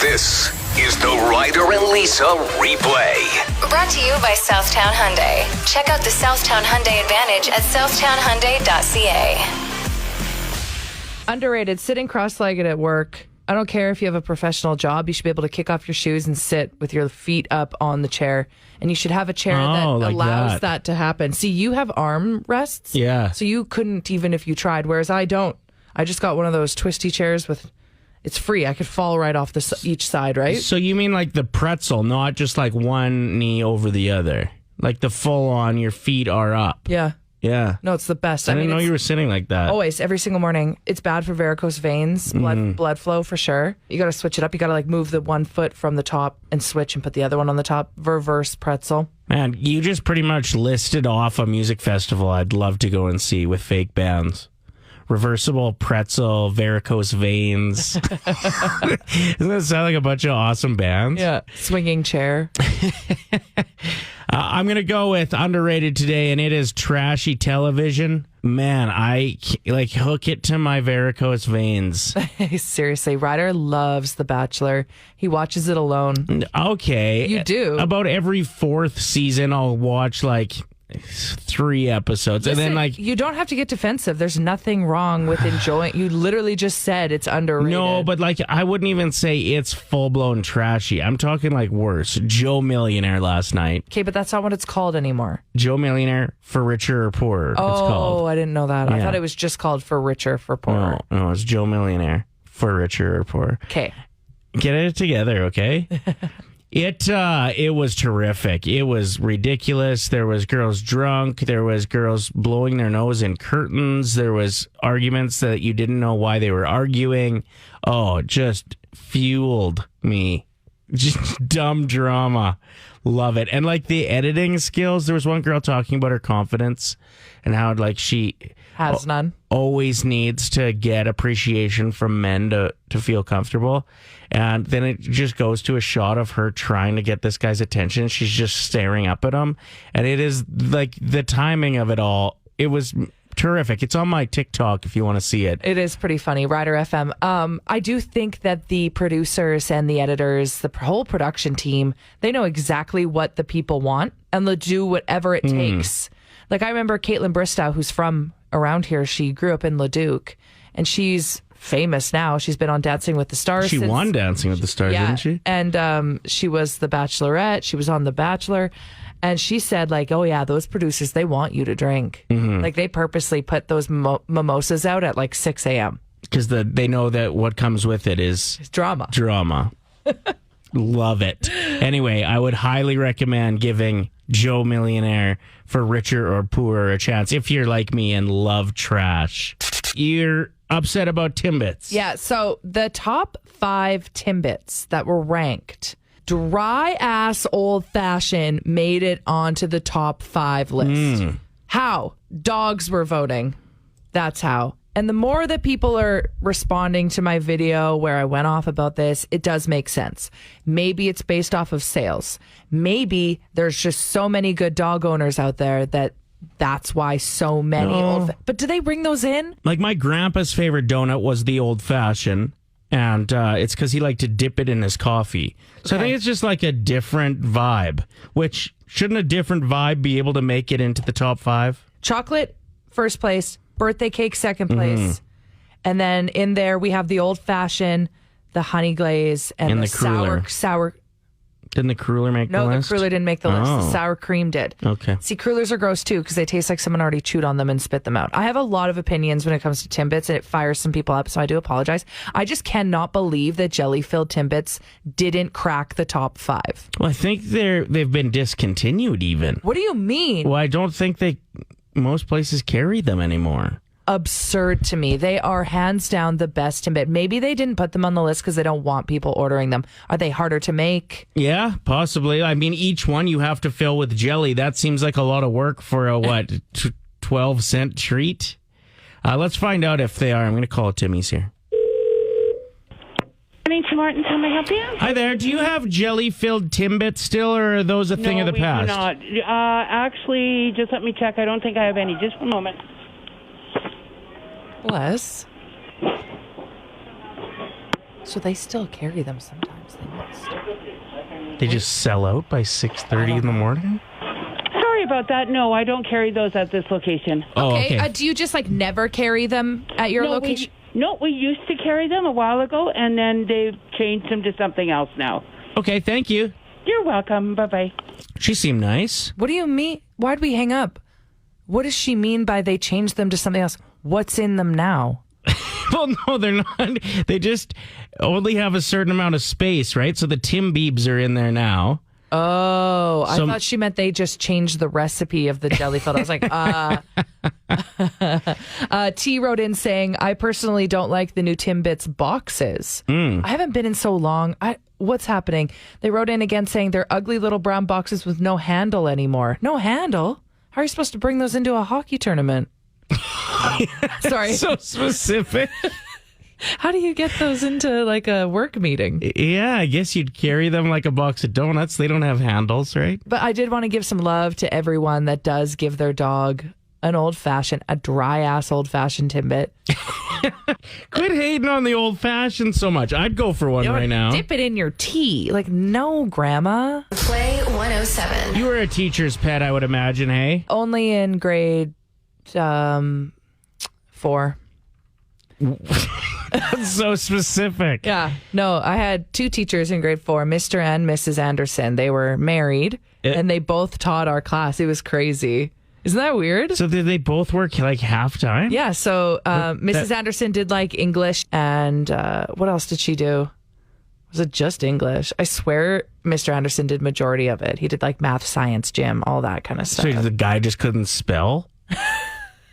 This is the Ryder and Lisa replay. Brought to you by Southtown Hyundai. Check out the Southtown Hyundai Advantage at southtownhyundai.ca. Underrated, sitting cross-legged at work. I don't care if you have a professional job. You should be able to kick off your shoes and sit with your feet up on the chair. And you should have a chair that allows that to happen. See, you have arm rests. Yeah. So you couldn't even if you tried, whereas I don't. I just got one of those twisty chairs with... It's free. I could fall right off each side, right? So you mean like the pretzel, not just like one knee over the other? Like the full on, your feet are up. Yeah. Yeah. No, it's the best. I didn't know you were sitting like that. Always, every single morning. It's bad for varicose veins, blood flow for sure. You got to switch it up. You got to like move the one foot from the top and switch and put the other one on the top. Reverse pretzel. Man, you just pretty much listed off a music festival I'd love to go and see with fake bands. Reversible pretzel, varicose veins. Doesn't that sound like a bunch of awesome bands? Yeah. Swinging chair. I'm going to go with underrated today, and it is trashy television. Man, I like hook it to my varicose veins. Seriously, Ryder loves The Bachelor. He watches it alone. Okay. You do? About every fourth season, I'll watch like 3 episodes. Listen, and then like you don't have to get defensive. There's nothing wrong with enjoying. You literally just said it's underrated. No, but like I wouldn't even say it's full-blown trashy. I'm talking like worse. Joe Millionaire last night. Okay, but that's not what it's called anymore. Joe Millionaire for richer or poorer. It's called. Oh, I didn't know that. Yeah. I thought it was just called for richer for poorer. No, it's Joe Millionaire for richer or poorer. Okay. Get it together, okay? It was terrific. It was ridiculous. There was girls drunk. There was girls blowing their nose in curtains. There was arguments that you didn't know why they were arguing. Oh, just fueled me. Just dumb drama. Love it. And like the editing skills, there was one girl talking about her confidence and how like she has none. Always needs to get appreciation from men to feel comfortable. And then it just goes to a shot of her trying to get this guy's attention. She's just staring up at him. And it is like the timing of it all. It was terrific. It's on my TikTok if you want to see it. It is pretty funny. Ryder FM. I do think that the producers and the editors, the whole production team, they know exactly what the people want and they'll do whatever it takes. Like I remember Caitlin Bristow, who's from around here. She grew up in Leduc and she's famous now. She's been on Dancing with the Stars. She won Dancing with the Stars, didn't she? And she was the Bachelorette. She was on The Bachelor. And she said, like, oh, yeah, those producers, they want you to drink. Mm-hmm. Like, they purposely put those mimosas out at, like, 6 a.m. Because they know that what comes with it is... It's drama. Drama. Love it. Anyway, I would highly recommend giving Joe Millionaire for richer or poorer a chance if you're like me and love trash. You're upset about Timbits. Yeah, so the top 5 Timbits that were ranked... Dry ass old fashioned made it onto the top 5 list. How? Dogs were voting. That's how. And the more that people are responding to my video where I went off about this, it does make sense. Maybe it's based off of sales. Maybe there's just so many good dog owners out there that's why so many But do they bring those in? Like my grandpa's favorite donut was the old fashioned. And it's because he liked to dip it in his coffee. So I think it's just like a different vibe. Which, shouldn't a different vibe be able to make it into the top 5? Chocolate, first place. Birthday cake, second place. And then in there, we have the old-fashioned, the honey glaze, and the sour... Didn't the cruller make the list? No, the cruller didn't make the list. The sour cream did. Okay. See, crullers are gross too because they taste like someone already chewed on them and spit them out. I have a lot of opinions when it comes to Timbits and it fires some people up, so I do apologize. I just cannot believe that jelly-filled Timbits didn't crack the top 5. Well, I think they've been discontinued even. What do you mean? Well, I don't think most places carry them anymore. Absurd to me. They are hands down the best Timbit. Maybe they didn't put them on the list because they don't want people ordering them. Are they harder to make? Yeah, possibly. I mean, each one you have to fill with jelly. That seems like a lot of work for a 12-cent treat. Let's find out if they are. I'm going to call Timmy's here. Morning to Martin. How may I help you? Hi there. Do you have jelly-filled Timbits still, or are those a thing of the past? No, we do not. Actually, just let me check. I don't think I have any. Just one moment. Bless. So they still carry them sometimes. times they missed. They just sell out by 6:30 in the morning? Sorry about that. No, I don't carry those at this location. Oh, okay. Do you just like never carry them at your location? We used to carry them a while ago, and then they've changed them to something else now. Okay, thank you. You're welcome. Bye-bye. She seemed nice. What do you mean? Why'd we hang up? What does she mean by they changed them to something else? What's in them now? Well, no, they're not. They just only have a certain amount of space, right? So the Timbits are in there now. Oh, I thought she meant they just changed the recipe of the jelly filled. I was like, T wrote in saying, I personally don't like the new Timbits boxes. I haven't been in so long. What's happening? They wrote in again saying they're ugly little brown boxes with no handle anymore. No handle? How are you supposed to bring those into a hockey tournament? Sorry. So specific. How do you get those into like a work meeting? Yeah, I guess you'd carry them like a box of donuts. They don't have handles, right? But I did want to give some love to everyone that does give their dog a dry ass old fashioned Timbit. Quit hating on the old fashioned so much. I'd go for one right now. Dip it in your tea. Like, no, Grandma. Play 107. You were a teacher's pet, I would imagine, hey? Only in grade 4. That's so specific. Yeah. No, I had 2 teachers in grade 4, Mr. and Mrs. Anderson. They were married and they both taught our class. It was crazy. Isn't that weird? So did they both work like half time? Yeah. So Mrs. Anderson did like English and what else did she do? Was it just English? I swear Mr. Anderson did majority of it. He did like math, science, gym, all that kind of stuff. So the guy just couldn't spell?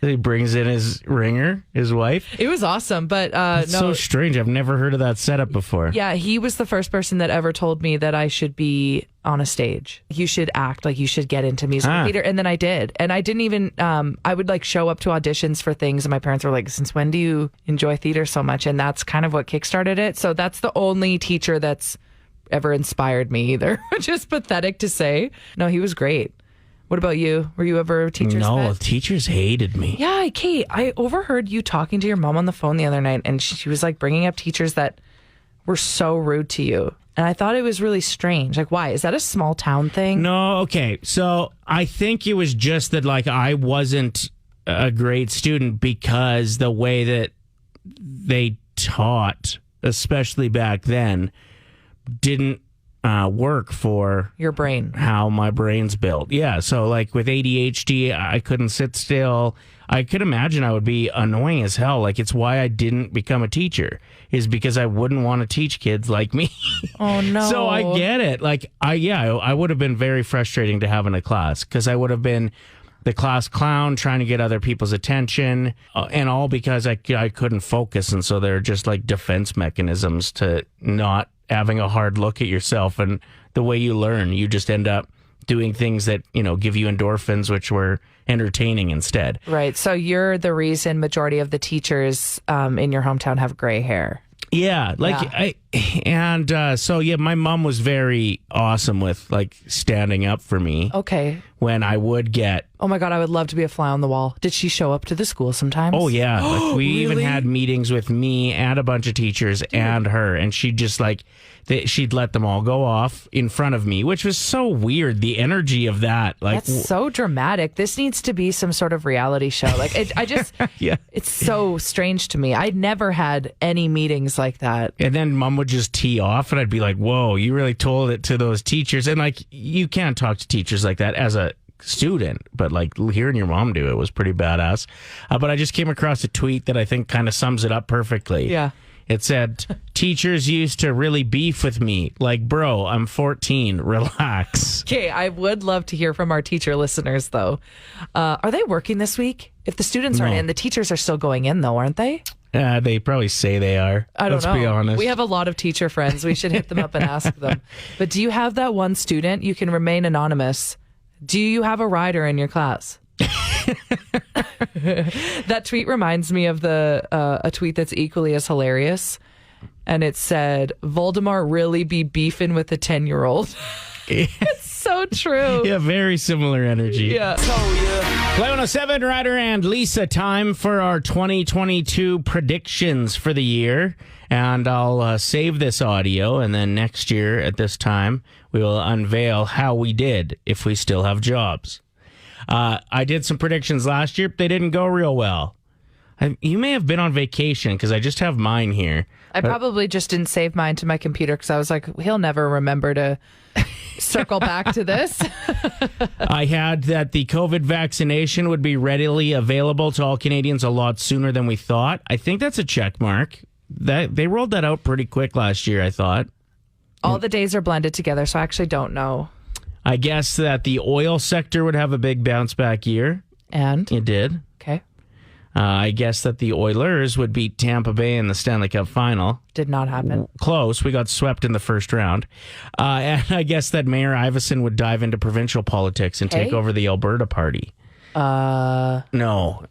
He brings in his ringer, his wife. It was awesome, but It's so strange. I've never heard of that setup before. Yeah, he was the first person that ever told me that I should be on a stage. You should act, like you should get into musical theater. And then I did. And I didn't even, I would like show up to auditions for things. And my parents were like, since when do you enjoy theater so much? And that's kind of what kickstarted it. So that's the only teacher that's ever inspired me either, which is pathetic to say. No, he was great. What about you? Were you ever a teacher's No, pet? teachers hated me. Yeah, Kate, I overheard you talking to your mom on the phone the other night, and she was like bringing up teachers that were so rude to you. And I thought it was really strange. Like, why? Is that a small town thing? No, okay. So I think it was just that, like, I wasn't a great student because the way that they taught, especially back then, didn't work for Your brain. how my brain's built. Yeah. So like with ADHD, I couldn't sit still. I could imagine I would be annoying as hell. Like it's why I didn't become a teacher is because I wouldn't want to teach kids like me. Oh no. So I get it. Like I would have been very frustrating to have in a class because I would have been the class clown trying to get other people's attention and all because I couldn't focus. And so they're just like defense mechanisms to not having a hard look at yourself and the way you learn. You just end up doing things that, give you endorphins, which were entertaining instead. Right. So you're the reason majority of the teachers in your hometown have gray hair. Yeah. So my mom was very awesome with like standing up for me. Okay. When I would get... Oh my God, I would love to be a fly on the wall. Did she show up to the school sometimes? Oh yeah. Like we even Really? had meetings with me and a bunch of teachers and her. And she'd just like, she'd let them all go off in front of me, which was so weird. The energy of that. Like, That's so dramatic. This needs to be some sort of reality show. Like, yeah. It's so strange to me. I'd never had any meetings like that. And then mom would just tee off and I'd be like, whoa, you really told it to those teachers. And like, you can't talk to teachers like that as a student, but like hearing your mom do it was pretty badass. But I just came across a tweet that I think kind of sums it up perfectly. Yeah. It said, teachers used to really beef with me. Like, bro, I'm 14. Relax. Okay, I would love to hear from our teacher listeners, though. Are they working this week? If the students aren't No. in, the teachers are still going in, though, aren't they? They probably say they are. I don't know. Let's be honest. We have a lot of teacher friends. We should hit them up and ask them. But do you have that one student? You can remain anonymous. Do you have a rider in your class? That tweet reminds me of a tweet that's equally as hilarious. And it said, Voldemort really be beefing with a 10-year-old. It's so true. Yeah, very similar energy. Yeah. Play 107, Ryder and Lisa. Time for our 2022 predictions for the year. And I'll save this audio, and then next year at this time, we will unveil how we did if we still have jobs. I did some predictions last year, but they didn't go real well. You may have been on vacation because I just have mine here. I probably just didn't save mine to my computer because I was like, he'll never remember to circle back to this. I had that the COVID vaccination would be readily available to all Canadians a lot sooner than we thought. I think that's a check mark. They rolled that out pretty quick last year, I thought. All the days are blended together, so I actually don't know. I guess that the oil sector would have a big bounce back year. And? It did. Okay. I guess that the Oilers would beat Tampa Bay in the Stanley Cup final. Did not happen. Close. We got swept in the first round. And I guess that Mayor Iveson would dive into provincial politics and take over the Alberta Party. No.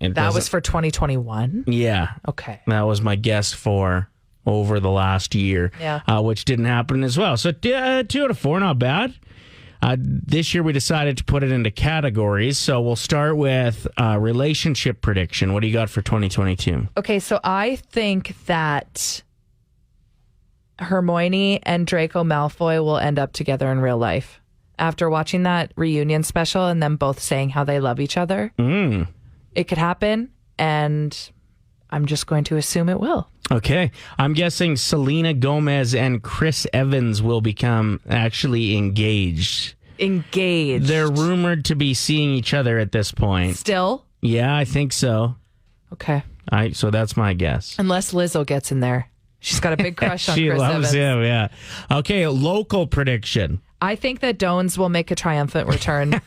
That was for 2021? Yeah. Okay. That was my guess for over the last year, which didn't happen as well. So 2 out of 4, not bad. This year we decided to put it into categories. So we'll start with relationship prediction. What do you got for 2022? Okay, so I think that Hermione and Draco Malfoy will end up together in real life. After watching that reunion special and them both saying how they love each other, it could happen, and I'm just going to assume it will. Okay. I'm guessing Selena Gomez and Chris Evans will become actually engaged. Engaged. They're rumored to be seeing each other at this point. Still? Yeah, I think so. Okay. So that's my guess. Unless Lizzo gets in there. She's got a big crush on Chris Evans. She loves him, yeah. Okay, local prediction. I think that Doan's will make a triumphant return.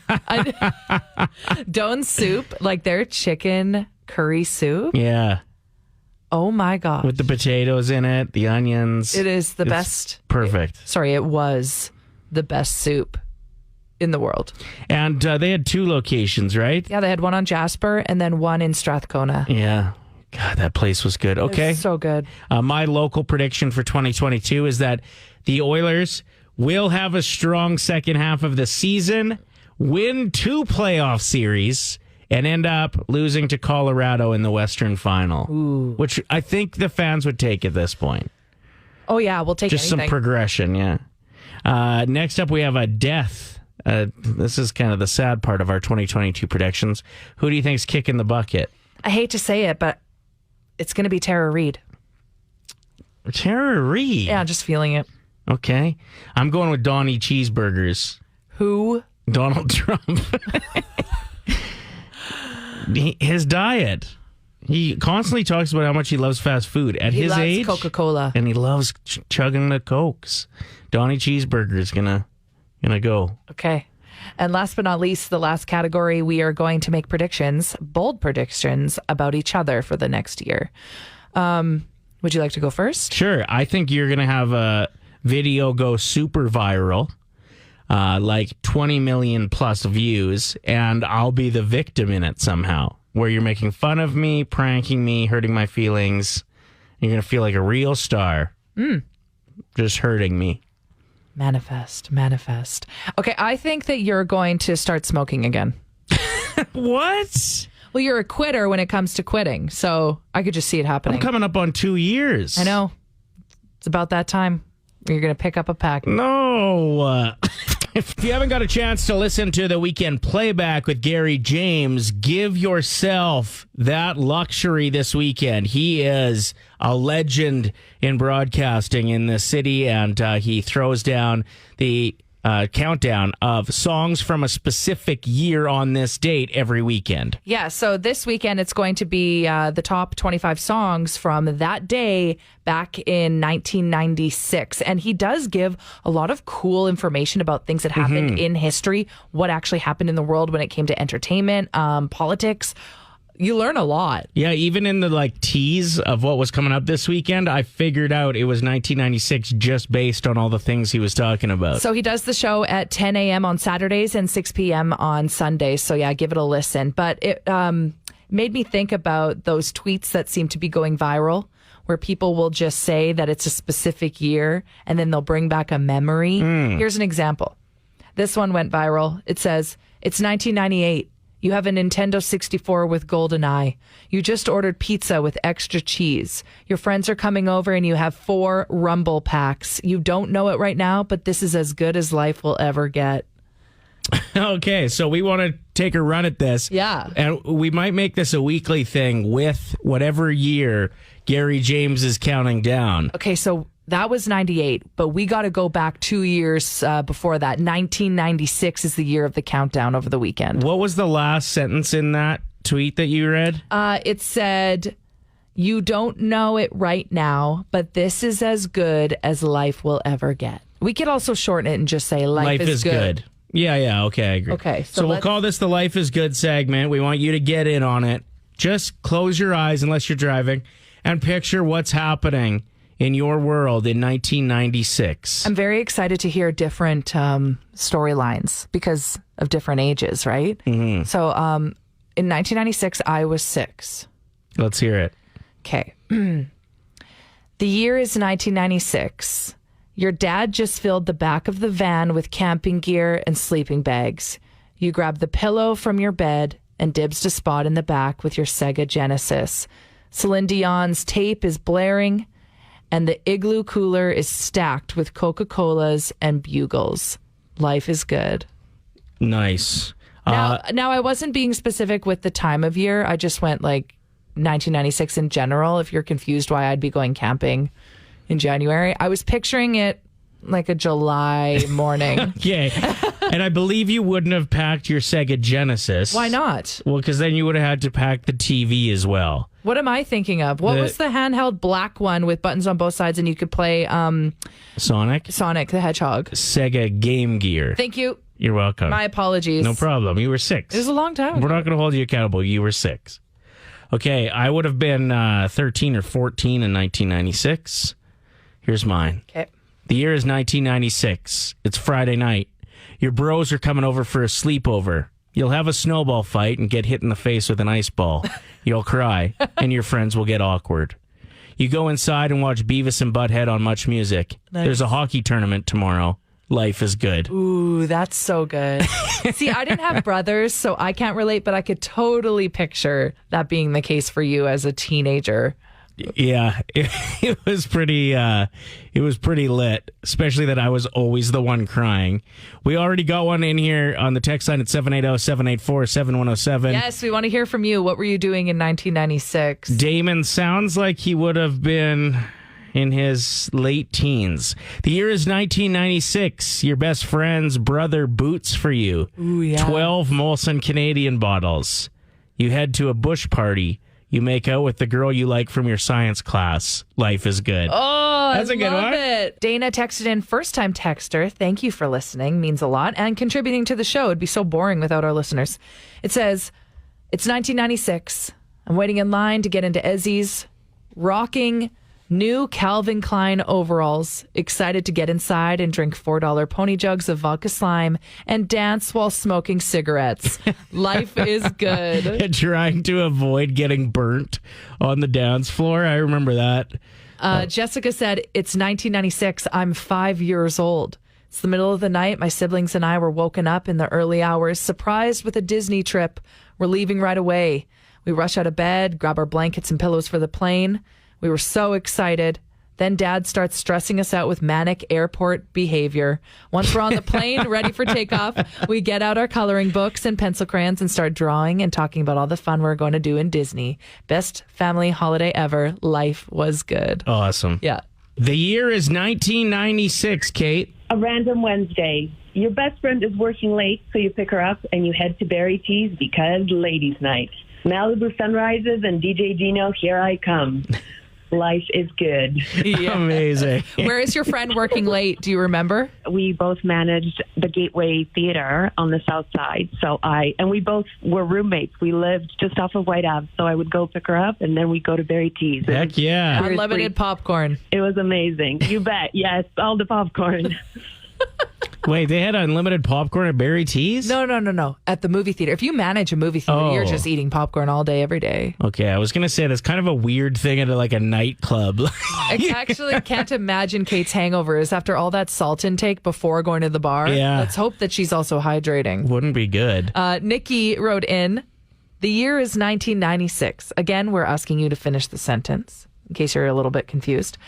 Doan's soup, like their chicken curry soup. Yeah. Oh my God. With the potatoes in it, the onions. It is the best. Perfect. It was the best soup in the world. And they had 2 locations, right? Yeah, they had one on Jasper and then one in Strathcona. Yeah. God, that place was good. Okay. It was so good. My local prediction for 2022 is that the Oilers will have a strong second half of the season, win 2 playoff series, and end up losing to Colorado in the Western Final, which I think the fans would take at this point. Oh, yeah, we'll take just anything. Some progression, yeah. Next up, we have a death. This is kind of the sad part of our 2022 predictions. Who do you think's kicking the bucket? I hate to say it, but it's going to be Tara Reid. Tara Reid? Yeah, just feeling it. Okay. I'm going with Donnie Cheeseburgers. Who? Donald Trump. His diet. He constantly talks about how much he loves fast food. At his age, Coca-Cola. And he loves chugging the Cokes. Donnie Cheeseburger's gonna go. Okay. And last but not least, the last category, we are going to make predictions, bold predictions about each other for the next year. Would you like to go first? Sure. I think you're going to have a video go super viral, like 20 million plus views, and I'll be the victim in it somehow, where you're making fun of me, pranking me, hurting my feelings. You're going to feel like a real star. Just hurting me. Manifest. Okay, I think that you're going to start smoking again. What? Well, you're a quitter when it comes to quitting, so I could just see it happening. I'm coming up on 2 years. I know. It's about that time. You're going to pick up a pack. No. If you haven't got a chance to listen to the weekend playback with Gary James, give yourself that luxury this weekend. He is a legend in broadcasting in the city, and he throws down the countdown of songs from a specific year on this date every weekend. Yeah, so this weekend it's going to be the top 25 songs from that day back in 1996. And he does give a lot of cool information about things that happened in history, what actually happened in the world when it came to entertainment, politics. You learn a lot. Yeah, even in the tease of what was coming up this weekend, I figured out it was 1996 just based on all the things he was talking about. So he does the show at 10 a.m. on Saturdays and 6 p.m. on Sundays. So yeah, give it a listen. But it made me think about those tweets that seem to be going viral, where people will just say that it's a specific year and then they'll bring back a memory. Here's an example. This one went viral. It says, it's 1998. You have a Nintendo 64 with GoldenEye. You just ordered pizza with extra cheese. Your friends are coming over and you have 4 Rumble packs. You don't know it right now, but this is as good as life will ever get. Okay, so we want to take a run at this. Yeah. And we might make this a weekly thing with whatever year Gary James is counting down. Okay, so that was 98, but we got to go back 2 years before that. 1996 is the year of the countdown over the weekend. What was the last sentence in that tweet that you read? It said, you don't know it right now, but this is as good as life will ever get. We could also shorten it and just say life is good. Yeah, okay, I agree. Okay, so we'll call this the Life is Good segment. We want you to get in on it. Just close your eyes, unless you're driving, and picture what's happening in your world in 1996. I'm very excited to hear different storylines because of different ages, right? Mm-hmm. So in 1996, I was 6. Let's hear it. Okay. The year is 1996. Your dad just filled the back of the van with camping gear and sleeping bags. You grab the pillow from your bed and dibs a spot in the back with your Sega Genesis. Celine Dion's tape is blaring, and the Igloo cooler is stacked with Coca-Colas and Bugles. Life is good. Nice. Now, I wasn't being specific with the time of year. I just went like 1996 in general, if you're confused why I'd be going camping in January. I was picturing it like a July morning. Okay. And I believe you wouldn't have packed your Sega Genesis. Why not? Well, because then you would have had to pack the TV as well. What am I thinking of? What was the handheld black one with buttons on both sides and you could play Sonic the Hedgehog? Sega Game Gear. Thank you. You're welcome. My apologies. No problem. You were 6. It was a long time. We're not going to hold you accountable. You were 6. Okay, I would have been 13 or 14 in 1996. Here's mine. Okay. The year is 1996. It's Friday night. Your bros are coming over for a sleepover. You'll have a snowball fight and get hit in the face with an ice ball. You'll cry, and your friends will get awkward. You go inside and watch Beavis and Butthead on Much Music. Nice. There's a hockey tournament tomorrow. Life is good. Ooh, that's so good. See, I didn't have brothers, so I can't relate, but I could totally picture that being the case for you as a teenager. Yeah, it was pretty lit, especially that I was always the one crying. We already got one in here on the text line at 780-784-7107. Yes, we want to hear from you. What were you doing in 1996? Damon sounds like he would have been in his late teens. The year is 1996. Your best friend's brother boots for you. Ooh, yeah. 12 Molson Canadian bottles. You head to a bush party. You make out with the girl you like from your science class. Life is good. Oh, that's a good one. It. Dana texted in, first-time texter. Thank you for listening. Means a lot. And contributing to the show. It'd be so boring without our listeners. It says, it's 1996. I'm waiting in line to get into Ezzy's. Rocking new Calvin Klein overalls. Excited to get inside and drink $4 pony jugs of vodka slime and dance while smoking cigarettes. Life is good. And trying to avoid getting burnt on the dance floor. I remember that. Jessica said, it's 1996. I'm 5 years old. It's the middle of the night. My siblings and I were woken up in the early hours, surprised with a Disney trip. We're leaving right away. We rush out of bed, grab our blankets and pillows for the plane. We were so excited. Then Dad starts stressing us out with manic airport behavior. Once we're on the plane, ready for takeoff, we get out our coloring books and pencil crayons and start drawing and talking about all the fun we're going to do in Disney. Best family holiday ever. Life was good. Awesome. Yeah. The year is 1996, Kate. A random Wednesday. Your best friend is working late, so you pick her up and you head to Berry Tees because ladies' night. Malibu sunrises and DJ Dino, here I come. Life is good. Yeah. Amazing. Where is your friend working late? Do you remember? We both managed the Gateway Theater on the south side. And we both were roommates. We lived just off of White Ave. So I would go pick her up and then we'd go to Berry Tees. Heck yeah. Unlimited popcorn. It was amazing. You bet. Yes, all the popcorn. Wait, they had unlimited popcorn at Berry Teas? No. At the movie theater. If you manage a movie theater, you're just eating popcorn all day, every day. Okay, I was going to say that's kind of a weird thing at like a nightclub. I actually can't imagine Kate's hangover is after all that salt intake before going to the bar. Yeah. Let's hope that she's also hydrating. Wouldn't be good. Nikki wrote in, the year is 1996. Again, we're asking you to finish the sentence, in case you're a little bit confused.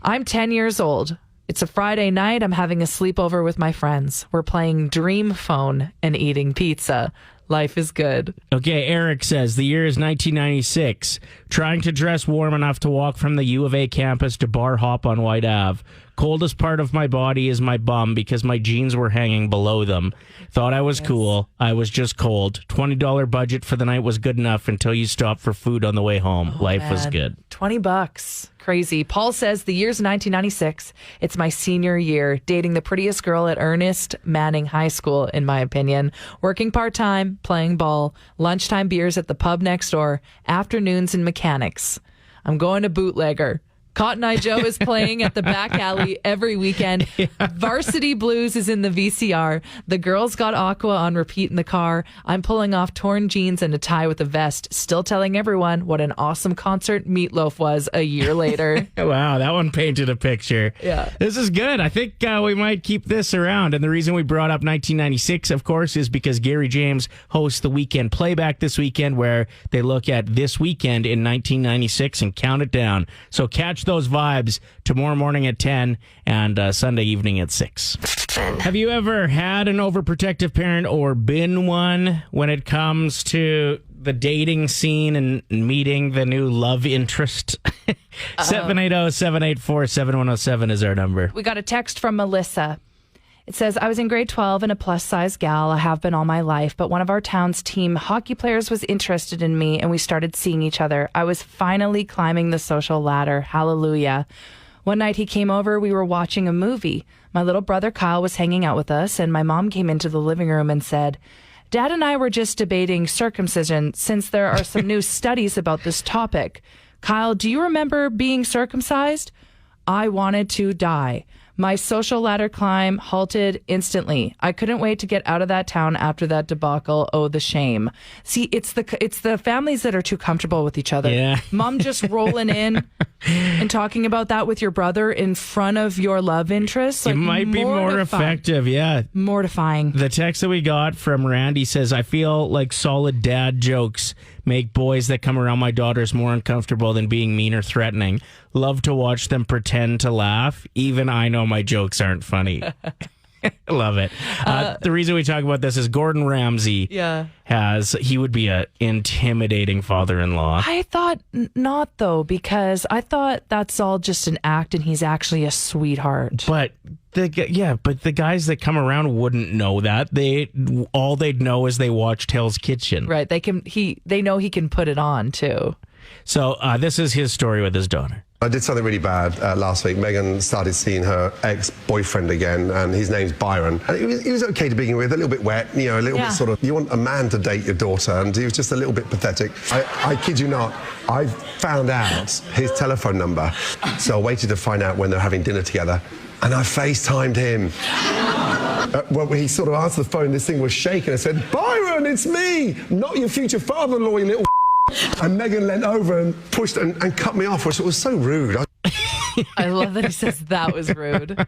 I'm 10 years old. It's a Friday night. I'm having a sleepover with my friends. We're playing Dream Phone and eating pizza. Life is good. Okay, Eric says the year is 1996. Trying to dress warm enough to walk from the U of A campus to Bar Hop on White Ave. Coldest part of my body is my bum because my jeans were hanging below them. Thought I was cool. I was just cold. $20 budget for the night was good enough until you stopped for food on the way home. Life was good. $20. Crazy. Paul says the year's 1996. It's my senior year, dating the prettiest girl at Ernest Manning High School, in my opinion. Working part-time, playing ball, lunchtime beers at the pub next door, afternoons in mechanics. I'm going to bootlegger. Cotton Eye Joe is playing at the back alley every weekend. Varsity Blues is in the VCR. The girls got Aqua on repeat in the car. I'm pulling off torn jeans and a tie with a vest, still telling everyone what an awesome concert Meatloaf was a year later. Wow, that one painted a picture. Yeah. This is good. I think we might keep this around. And the reason we brought up 1996, of course, is because Gary James hosts the Weekend Playback this weekend, where they look at this weekend in 1996 and count it down. So catch those vibes tomorrow morning at 10 and Sunday evening at 6. Have you ever had an overprotective parent or been one when it comes to the dating scene and meeting the new love interest? 780-784-7107 is our number. We got a text from Melissa. It says, I was in grade 12 and a plus-size gal. I have been all my life, but one of our town's team hockey players was interested in me, and we started seeing each other. I was finally climbing the social ladder. Hallelujah. One night he came over. We were watching a movie. My little brother Kyle was hanging out with us, and my mom came into the living room and said, Dad and I were just debating circumcision since there are some new studies about this topic. Kyle, do you remember being circumcised? I wanted to die. My social ladder climb halted instantly. I couldn't wait to get out of that town after that debacle. Oh, the shame. See, it's the families that are too comfortable with each other. Yeah. Mom just rolling in and talking about that with your brother in front of your love interest. It might be more effective, yeah. Mortifying. The text that we got from Randy says, I feel like solid dad jokes make boys that come around my daughters more uncomfortable than being mean or threatening. Love to watch them pretend to laugh. Even I know my jokes aren't funny. Love it. The reason we talk about this is Gordon Ramsay he would be an intimidating father-in-law. I thought not, though, because I thought that's all just an act and he's actually a sweetheart. But the guys that come around wouldn't know that. All they'd know is they watched Hell's Kitchen. Right. They know he can put it on too. So this is his story with his daughter. I did something really bad last week. Megan started seeing her ex-boyfriend again, and his name's Byron. And he was okay to begin with, a little bit wet, a little bit sort of, you want a man to date your daughter, and he was just a little bit pathetic. I kid you not, I found out his telephone number, so I waited to find out when they're having dinner together, and I FaceTimed him. Well, he sort of answered the phone, this thing was shaking. I said, Byron, it's me, not your future father-in-law, you little And Megan leant over and pushed and cut me off, which was so rude. I love that he says that was rude.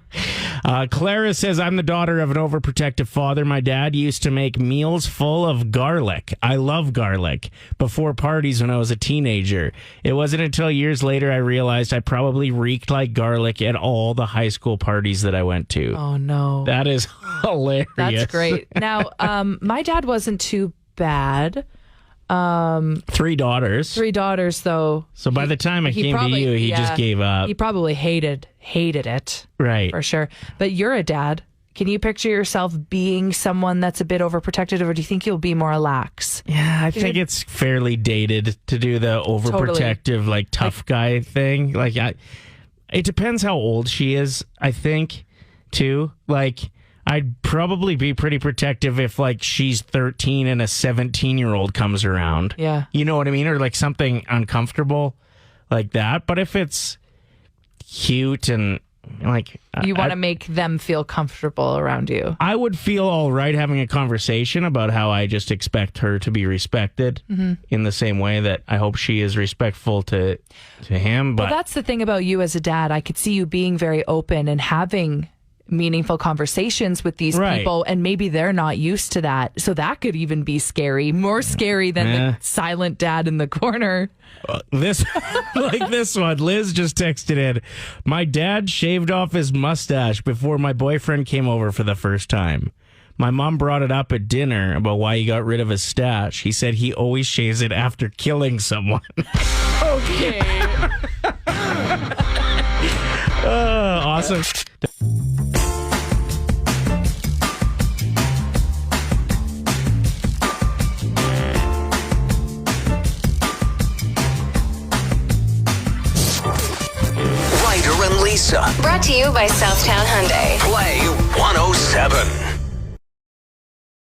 Clara says, I'm the daughter of an overprotective father. My dad used to make meals full of garlic. I love garlic. Before parties when I was a teenager. It wasn't until years later I realized I probably reeked like garlic at all the high school parties that I went to. Oh, no. That is hilarious. That's great. Now, my dad wasn't too bad. 3 daughters. 3 daughters, though. So by the time it came to you, he just gave up. He probably hated it. Right. For sure. But you're a dad. Can you picture yourself being someone that's a bit overprotective, or do you think you'll be more lax? Yeah, I think it's fairly dated to do the overprotective, like tough guy thing. Like, it depends how old she is, I think, too. Like, I'd probably be pretty protective if, like, she's 13 and a 17-year-old comes around. Yeah. You know what I mean? Or, like, something uncomfortable like that. But if it's cute and Like, You want to make them feel comfortable around you. I would feel all right having a conversation about how I just expect her to be respected in the same way that I hope she is respectful to him. But Well, that's the thing about you as a dad. I could see you being very open and having meaningful conversations with these Right. people, and maybe they're not used to that. So that could even be scary, more scary than the silent dad in the corner. this, like this one, Liz just texted in, my dad shaved off his mustache before my boyfriend came over for the first time. My mom brought it up at dinner about why he got rid of his stash. He said he always shaves it after killing someone. Okay. Awesome. Ryder and Lisa. Brought to you by Southtown Hyundai. Play 107.